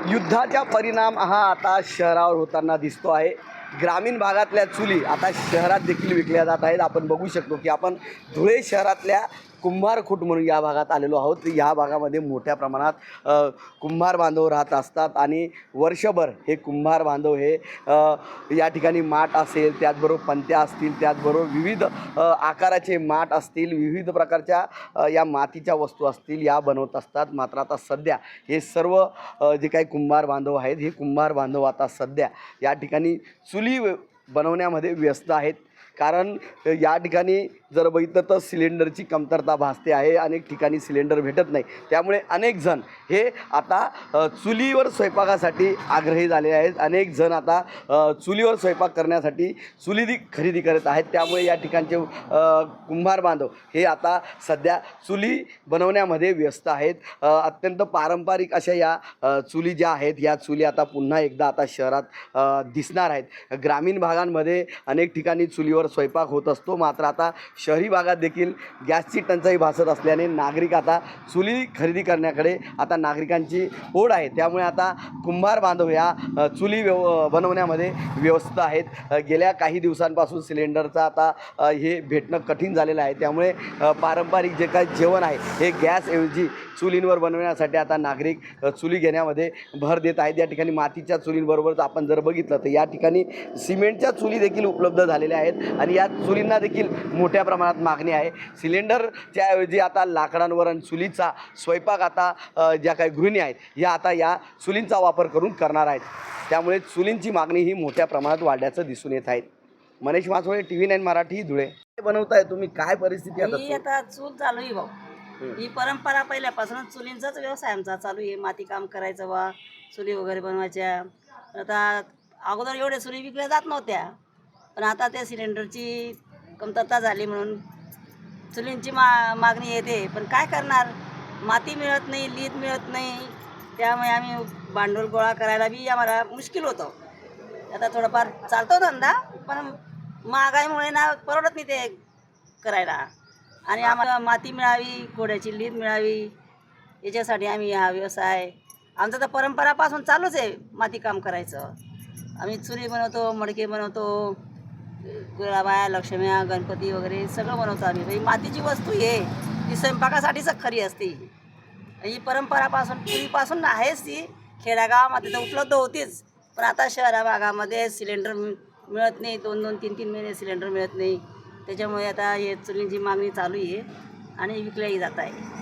युद्धाचा परिणाम हा आता शहरावर होताना दिसतो आहे. ग्रामीण भागातल्या चुली आता शहरात देखील विकल्या जात आहेत. आपण बघू शकतो की आपण धुळे शहरातल्या कुंभारखूट म्हणून या भागात आलेलो आहोत. या भागामध्ये मोठ्या प्रमाणात कुंभार बांधव राहत असतात आणि वर्षभर हे कुंभार बांधव हे या ठिकाणी माठ असेल, त्याचबरोबर पंत्या असतील, त्याचबरोबर विविध आकाराचे माठ असतील, विविध प्रकारच्या या मातीच्या वस्तू असतील, या बनवत असतात. मात्र आता सध्या हे सर्व जे काही कुंभार बांधव आहेत, हे कुंभार बांधव आता सध्या या ठिकाणी चुली बनवण्यामध्ये व्यस्त आहेत. कारण या ठिकाणी जर बघितलं तर सिलेंडरची कमतरता भासते आहे. अनेक ठिकाणी सिलेंडर भेटत नाही, त्यामुळे अनेक जण हे आता चुलीवर स्वयंपाकासाठी आग्रही झाले आहेत. अनेक जण आता चुलीवर स्वयंपाक करण्यासाठी चुली खरेदी करत आहेत. त्यामुळे या ठिकाणचे कुंभार बांधव हे आता सध्या चुली बनवण्यामध्ये व्यस्त आहेत. अत्यंत पारंपरिक अशा या चुली ज्या आहेत, या चुली आता पुन्हा एकदा आता शहरात दिसणार आहेत. ग्रामीण भागांमध्ये अनेक ठिकाणी चुलीवर स्वयंपाक होत असतो. मात्र आता शहरी भागात देखील गॅसची टंचाई भासत असल्याने नागरिक आता चुली खरेदी करण्याकडे आता नागरिकांची ओढ आहे. त्यामुळे आता कुंभार बांधव या चुली बनवण्यामध्ये व्यस्त आहेत. गेल्या काही दिवसांपासून सिलेंडरचा आता हे भेटणं कठीण झालेलं आहे. त्यामुळे पारंपरिक जे काही जेवण आहे हे गॅसऐवजी चुलींवर बनवण्यासाठी आता नागरिक चुली घेण्यामध्ये भर देत आहेत. या ठिकाणी मातीच्या चुलींबरोबरच आपण जर बघितलं तर या ठिकाणी सिमेंटच्या चुली देखील उपलब्ध झालेल्या आहेत आणि या चुलींना देखील मोठ्या प्रमाणात मागणी आहे. सिलेंडरच्या ऐवजी आता लाकडांवर आणि चुलीचा स्वयंपाक आता ज्या काही गृहिणी आहेत या आता या चुलींचा वापर करून करणार आहेत. त्यामुळे चुलींची मागणी ही मोठ्या प्रमाणात वाढल्याचं दिसून येत आहे. मनीष मासोळे, TV9 मराठी, धुळे. काय बनवताय तुम्ही? काय परिस्थिती आता चूल चालू आहे भाऊ. ही परंपरा पहिल्यापासूनच चुलींचाच व्यवसाय आमचा चालू आहे. माती काम करायचं बा, चुली वगैरे बनवायच्या. आता अगोदर एवढ्या चुली विकल्या जात नव्हत्या, पण आता त्या सिलेंडरची कमतरता झाली म्हणून चुलींची मागणी येते. पण काय करणार, माती मिळत नाही, लीद मिळत नाही. त्यामुळे आम्ही भांडवल गोळा करायला बी आम्हाला मुश्किल होतं. आता थोडंफार चालतो धंदा, पण महागाईमुळे ना परवडत नाही ते करायला. आणि आम्हाला माती मिळावी, घोड्याची लीद मिळावी, याच्यासाठी आम्ही हा व्यवसाय आमचा तर परंपरापासून चालूच आहे माती काम करायचं. आम्ही चुली बनवतो, मडके बनवतो, गुळाबाया, लक्ष्म्या, गणपती वगैरे सगळं बनवतो आम्ही. ही मातीची वस्तू आहे, ती स्वयंपाकासाठीच खरी असते. ही परंपरापासून पूर्वीपासून आहेच. ती खेड्यागावामध्ये तर उपलब्ध होतीच, पण आता शहरा भागामध्ये सिलेंडर मिळत नाही. 2-2, 3-3 महिने सिलेंडर मिळत नाही. त्याच्यामुळे आता हे चुलींची मागणी चालू आहे आणि विकल्याही जात आहे.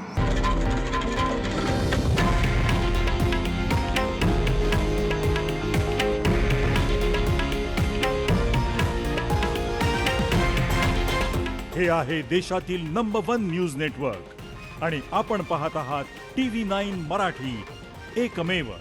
हे आहे देशातील नंबर 1 न्यूज नेटवर्क आणि आपण पाहत आहात TV9 मराठी, एकमेव.